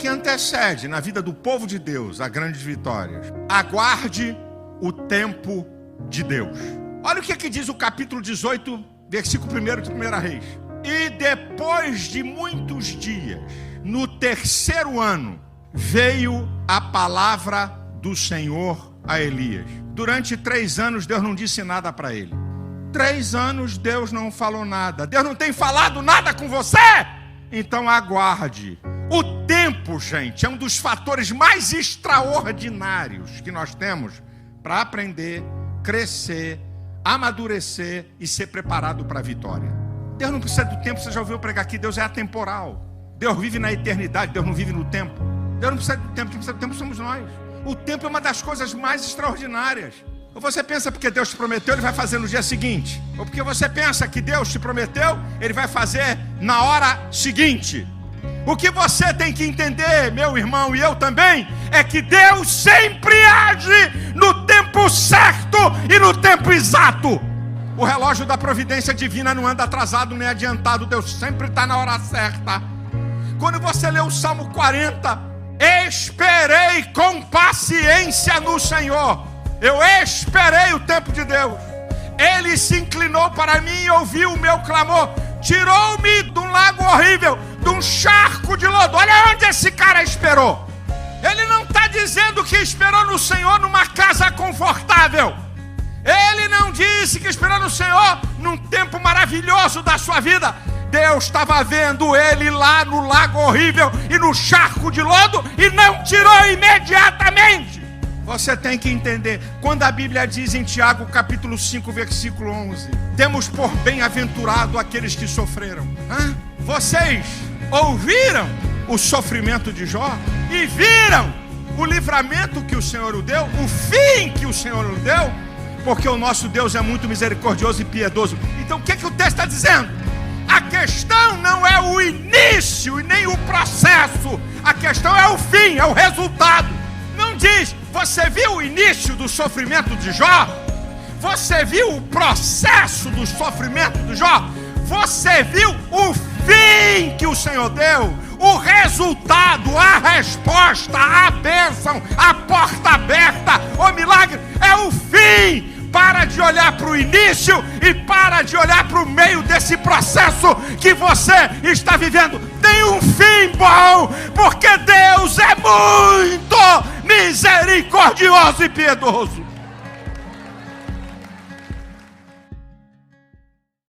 que antecede na vida do povo de Deus a grandes vitórias. Aguarde o tempo de Deus. Olha o que diz o capítulo 18, versículo 1 de 1 Reis. E depois de muitos dias, no terceiro ano, veio a palavra do Senhor a Elias. Durante 3 anos, Deus não disse nada para ele. 3 anos, Deus não falou nada. Deus não tem falado nada com você? Então aguarde. O tempo, gente, é um dos fatores mais extraordinários que nós temos para aprender, crescer, amadurecer e ser preparado para a vitória. Deus não precisa do tempo. Você já ouviu pregar aqui? Deus é atemporal. Deus vive na eternidade, Deus não vive no tempo. Deus não precisa do tempo, quem precisa do tempo somos nós. O tempo é uma das coisas mais extraordinárias. Ou você pensa porque Deus te prometeu, Ele vai fazer no dia seguinte. Ou porque você pensa que Deus te prometeu, Ele vai fazer na hora seguinte. O que você tem que entender, meu irmão, e eu também, é que Deus sempre age no tempo certo e no tempo exato. O relógio da providência divina não anda atrasado nem adiantado. Deus sempre está na hora certa. Quando você lê o Salmo 40, esperei com paciência no Senhor. Eu esperei o tempo de Deus. Ele se inclinou para mim e ouviu o meu clamor. Tirou-me de um lago horrível, de um charco de lodo. Olha onde esse cara esperou. Ele não está dizendo que esperou no Senhor numa casa confortável. Ele não disse que esperou no Senhor num tempo maravilhoso da sua vida. Deus estava vendo ele lá no lago horrível e no charco de lodo e não tirou imediatamente. Você tem que entender, quando a Bíblia diz em Tiago capítulo 5, versículo 11, temos por bem-aventurado aqueles que sofreram. Vocês ouviram o sofrimento de Jó e viram o livramento que o Senhor o deu, o fim que o Senhor o deu, porque o nosso Deus é muito misericordioso e piedoso. Então o que o texto está dizendo? A questão não é o início e nem o processo, a questão é o fim, é o resultado. Não diz, você viu o início do sofrimento de Jó? Você viu o processo do sofrimento de Jó? Você viu o fim que o Senhor deu? O resultado, a resposta, a bênção, a porta aberta, o milagre é o fim. Para de olhar para o início e para de olhar para o meio desse processo que você está vivendo. Tem um fim bom, porque Deus é muito misericordioso e piedoso.